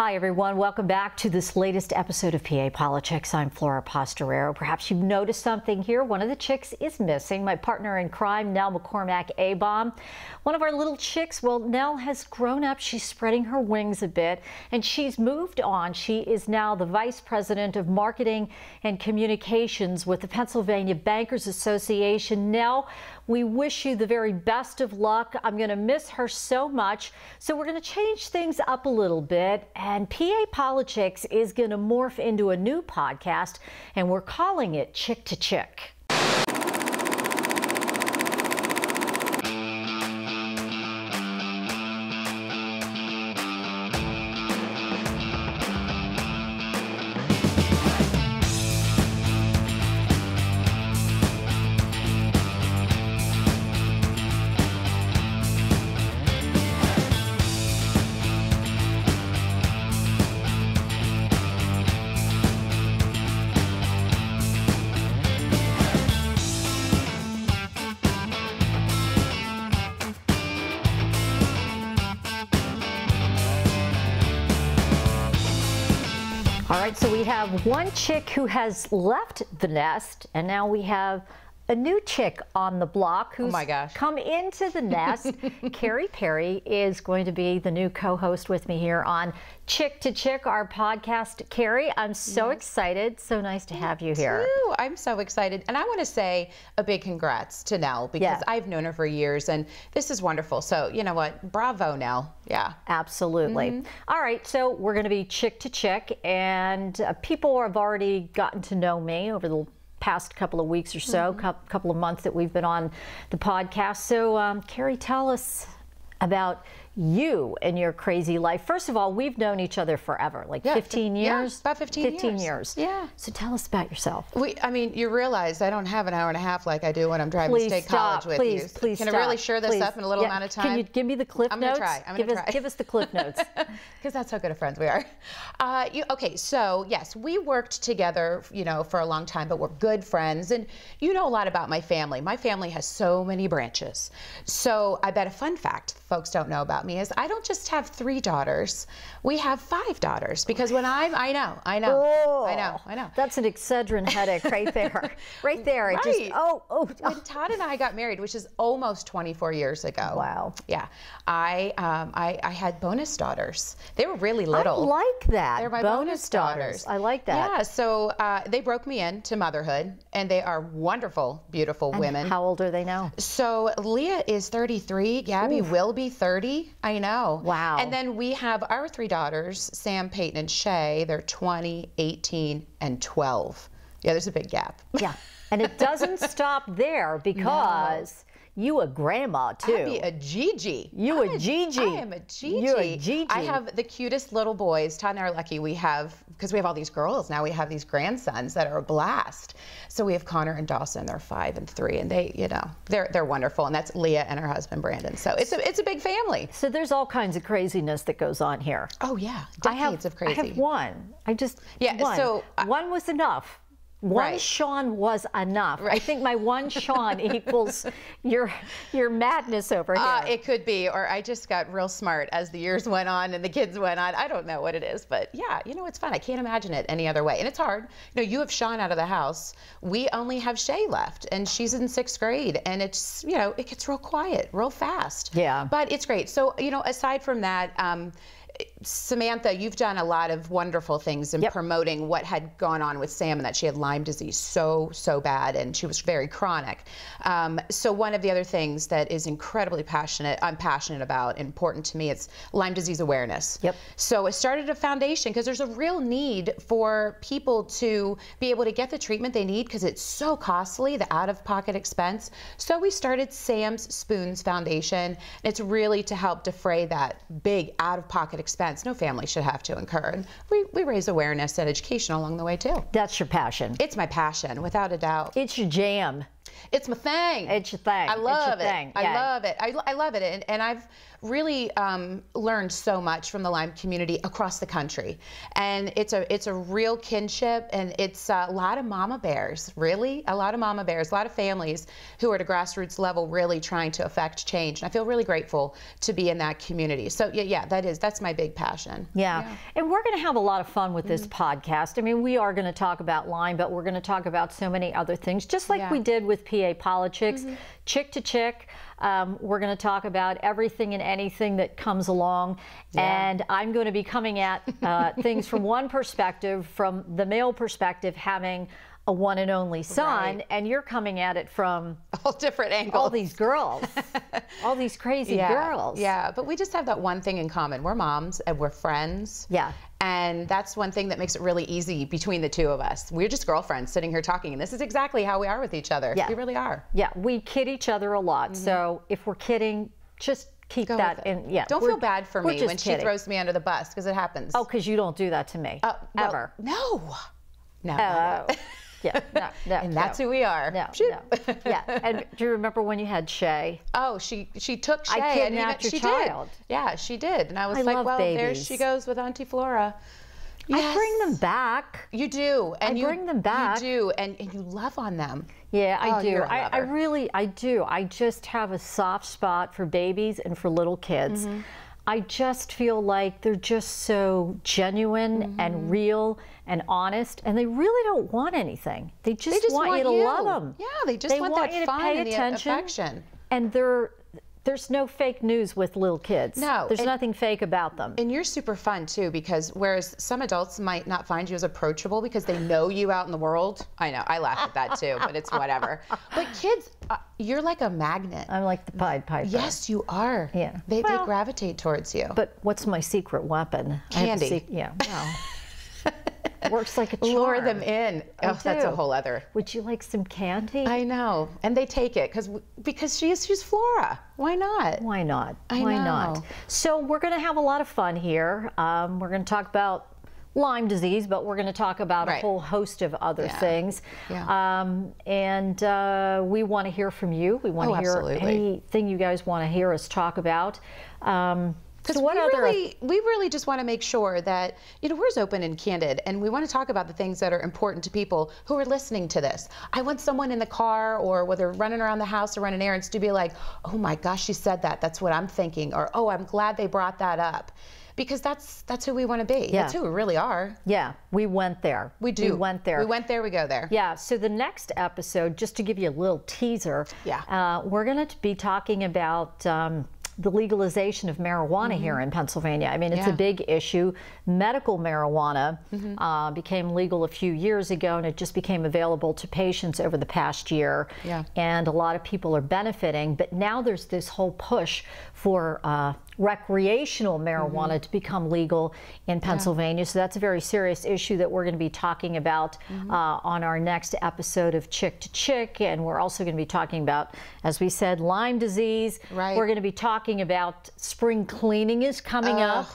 Hi everyone, welcome back to this latest episode of PA PoliChicks. I'm Flora. Perhaps you've noticed something here. One of the chicks is missing. My partner in crime, Nell McCormack Abom. One of our little chicks, well, Nell has grown up. She's spreading her wings a bit and she's moved on. She is now the Vice President of Marketing and Communications with the Pennsylvania Bankers Association. Nell, we wish you the very best of luck. I'm going to miss her so much. So we're going to change things up a little bit. And PA PoliChicks is going to morph into a new podcast, and we're calling it Chick2Chick. All right, so we have one chick who has left the nest, and now we have a new chick on the block who's come into the nest. Carrie Perry is going to be the new co-host with me here on Chick2Chick, our podcast. Carrie, I'm so excited. So nice to have you here. Too. I'm so excited. And I want to say a big congrats to Nell because I've known her for years and this is wonderful. So you know what? Bravo, Nell. Yeah. Absolutely. All right, so we're going to be Chick2Chick, and people have already gotten to know me over the past couple of weeks or so, couple of months that we've been on the podcast. So Carrie, tell us about you and your crazy life. First of all, we've known each other forever, like 15 years? Yeah, about 15 years. Yeah. So tell us about yourself. I mean, you realize I don't have an hour and a half like I do when I'm driving to State College with you. Please Can I really share this up in a little amount of time? Can you give me the cliff notes? I'm going to try. Give us the cliff notes. Because that's how good of friends we are. Okay, so yes, we worked together, you know, for a long time, but we're good friends. And you know a lot about my family. My family has so many branches. So I bet a fun fact folks don't know about me is I don't just have 3 daughters. We have 5 daughters because when I know. That's an Excedrin headache right there. Right there. It just, When Todd and I got married, which is almost 24 years ago. Wow. Yeah. I had bonus daughters. They were really little. I like that. They're my bonus daughters. I like that. Yeah, so they broke me into motherhood, and they are wonderful, beautiful women. How old are they now? So Leah is 33. Gabby will be 30. I know. Wow. And then we have our 3 daughters, Sam, Peyton, and Shay. They're 20, 18, and 12. Yeah, there's a big gap. Yeah, and it doesn't stop there because you a grandma too. I be a Gigi. You a Gigi. I am a Gigi. You're a Gigi. I have the cutest little boys. Todd and I are lucky. We have, because we have all these girls now, we have these grandsons that are a blast. So we have Connor and Dawson. They're 5 and 3, and they, you know, they're wonderful. And that's Leah and her husband Brandon. So it's a big family. So there's all kinds of craziness that goes on here. Oh yeah, decades of crazy. I have one. One. So one was enough. One Sean was enough. I think my one Sean equals your madness over here. It could be, or I just got real smart as the years went on and the kids went on. I don't know what it is, but yeah, you know, it's fun. I can't imagine it any other way. And it's hard. You know, you have Sean out of the house. We only have Shay left, and she's in 6th grade, and it's, you know, it gets real quiet, real fast. Yeah. But it's great. So, you know, aside from that, Samantha, you've done a lot of wonderful things in promoting what had gone on with Sam, and that she had Lyme disease so bad, and she was very chronic. So one of the other things that is incredibly I'm passionate about, important to me, it's Lyme disease awareness. Yep. So I started a foundation because there's a real need for people to be able to get the treatment they need because it's so costly, the out-of-pocket expense. So we started Sam's Spoons Foundation, and it's really to help defray that big out-of-pocket expense no family should have to incur. And we raise awareness and education along the way too. That's your passion. It's my passion, without a doubt. It's your jam. It's my thing. It's your thing. I love it. Thing. I love it. I love it. And I've really learned so much from the Lyme community across the country. And it's a real kinship, and it's a lot of mama bears, really, a lot of mama bears, a lot of families who are at a grassroots level really trying to affect change. And I feel really grateful to be in that community. So yeah, that's my big passion. Yeah. And we're going to have a lot of fun with this podcast. I mean, we are going to talk about Lyme, but we're going to talk about so many other things, just like we did with PA PoliChicks, Chick2Chick. We're going to talk about everything and anything that comes along. And I'm going to be coming at things from one perspective, from the male perspective, having a one and only son, and you're coming at it from all different angles. All these girls, all these crazy girls. Yeah, but we just have that one thing in common. We're moms and we're friends. Yeah. And that's one thing that makes it really easy between the two of us. We're just girlfriends sitting here talking, and this is exactly how we are with each other. Yeah. We really are. Yeah, we kid each other a lot. So if we're kidding, just keep that in. Yeah. Don't feel bad for me when kidding. she throws me under the bus, because it happens. Oh, because you don't do that to me. Ever. No. Yeah, no, and that's who we are. No. Yeah, and do you remember when you had Shay? Oh, she took Shay. I kidnapped your child. Did. Yeah, she did. And I was like, well, there she goes with Auntie Flora. Yes. I bring them back. You do. And I bring them back. You do, and you love on them. Yeah, I do. You're a lover. I do. I just have a soft spot for babies and for little kids. I just feel like they're just so genuine and real and honest, and they really don't want anything. They just want you to love them. Yeah, they just want that you to fun pay and attention, the affection. And there's no fake news with little kids. No. There's nothing fake about them. And you're super fun too, because whereas some adults might not find you as approachable because they know you out in the world. I know, I laugh at that too, but it's whatever. But kids, you're like a magnet. I'm like the Pied Piper. Yes, you are. Yeah. They gravitate towards you. But what's my secret weapon? Candy. Yeah, well. Works like a charm. Lure them in. Oh, that's a whole other. Would you like some candy? I know, and they take it because she's Flora. Why not? Why not? Why not? So we're going to have a lot of fun here. We're going to talk about Lyme disease, but we're going to talk about a whole host of other things. Yeah. And we want to hear from you. We want to hear anything you guys want to hear us talk about. Because we really just want to make sure that, we're as open and candid, and we want to talk about the things that are important to people who are listening to this. I want someone in the car, or whether running around the house or running errands, to be like, oh my gosh, she said that. That's what I'm thinking. Or, oh, I'm glad they brought that up. Because that's who we want to be. Yeah. That's who we really are. Yeah, we went there. We do. We went there. We went there, we go there. Yeah, so the next episode, just to give you a little teaser, we're going to be talking about the legalization of marijuana here in Pennsylvania. I mean, it's a big issue. Medical marijuana became legal a few years ago, and it just became available to patients over the past year. Yeah. And a lot of people are benefiting, but now there's this whole push for recreational marijuana to become legal in Pennsylvania. So that's a very serious issue that we're going to be talking about on our next episode of Chick2Chick. And we're also going to be talking about, as we said, Lyme disease. Right. We're going to be talking about spring cleaning is coming up.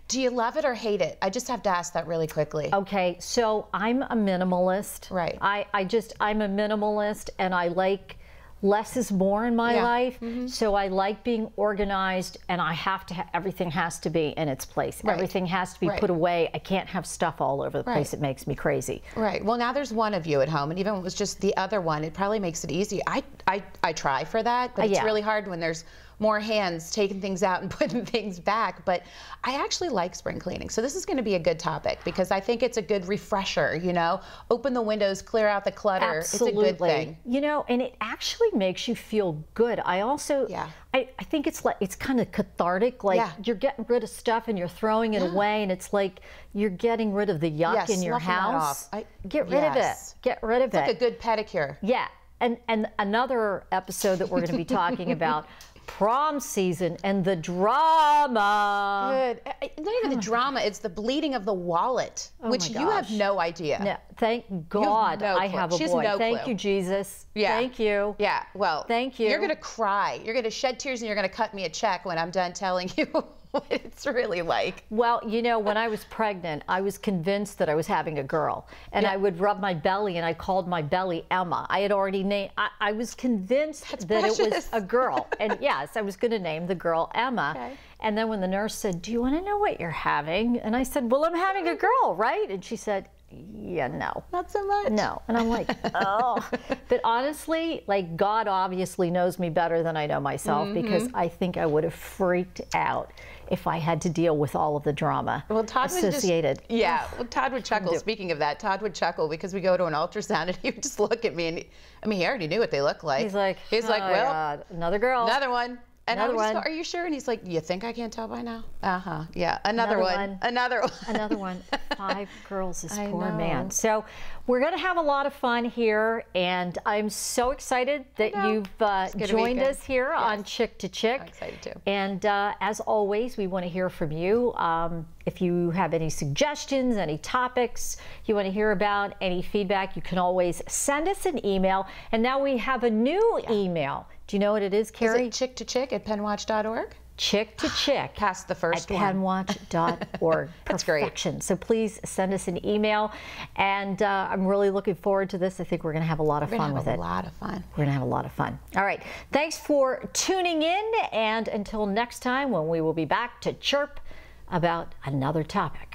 Do you love it or hate it? I just have to ask that really quickly. Okay, so I'm a minimalist. Right. I'm a minimalist, and I like less is more in my life. So I like being organized, and I have to everything has to be in its place. Right. Everything has to be put away. I can't have stuff all over the place. It makes me crazy. Right. Well, now there's one of you at home, and even if it was just the other one, it probably makes it easy. I try for that, but it's really hard when there's more hands taking things out and putting things back. But I actually like spring cleaning. So this is going to be a good topic, because I think it's a good refresher, open the windows, clear out the clutter. Absolutely. It's a good thing. And it actually makes you feel good. I also, I think it's kind of cathartic. Like you're getting rid of stuff and you're throwing it away, and it's like you're getting rid of the yuck in your house. Get rid of it. Get rid of it. It's like a good pedicure. Yeah. And another episode that we're going to be talking about, prom season and the drama. Good. Not even the drama, it's the bleeding of the wallet, which you have no idea. No, thank God I have a boy. Thank you, Jesus. Yeah. Thank you. Yeah, well, thank you. You're going to cry. You're going to shed tears, and you're going to cut me a check when I'm done telling you what it's really like. Well, you know, when I was pregnant, I was convinced that I was having a girl. And I would rub my belly, and I called my belly Emma. I had already named, I was convinced that it was a girl. And yes, I was going to name the girl Emma. Okay. And then when the nurse said, "Do you want to know what you're having?" And I said, "Well, I'm having a girl, right?" And she said, "Yeah, no. Not so much." No. And I'm like, oh. But honestly, like, God obviously knows me better than I know myself, because I think I would have freaked out if I had to deal with all of the drama associated. Well, Todd would chuckle. Speaking of that, Todd would chuckle because we go to an ultrasound and he would just look at me, and he already knew what they looked like. He's like, well, God, another girl. Another one. And I would just go, "Are you sure?" And he's like, "You think I can't tell by now?" Yeah. Another one. Another one. Another one. 5 girls, this poor man. So we're going to have a lot of fun here, and I'm so excited that you've joined us here on Chick2Chick. I'm excited too. And as always, we want to hear from you. If you have any suggestions, any topics you want to hear about, any feedback, you can always send us an email. And now we have a new email. Do you know what it is, Carrie? Is it Chick2Chick at penwatch.org? Chick2Chick. Past the first at one. penwatch.org. That's Perfection. great. So please send us an email. And I'm really looking forward to this. I think we're going to have a lot of fun with it. We're going to have a lot of fun. We're going to have a lot of fun. All right. Thanks for tuning in. And until next time, when we will be back to chirp about another topic.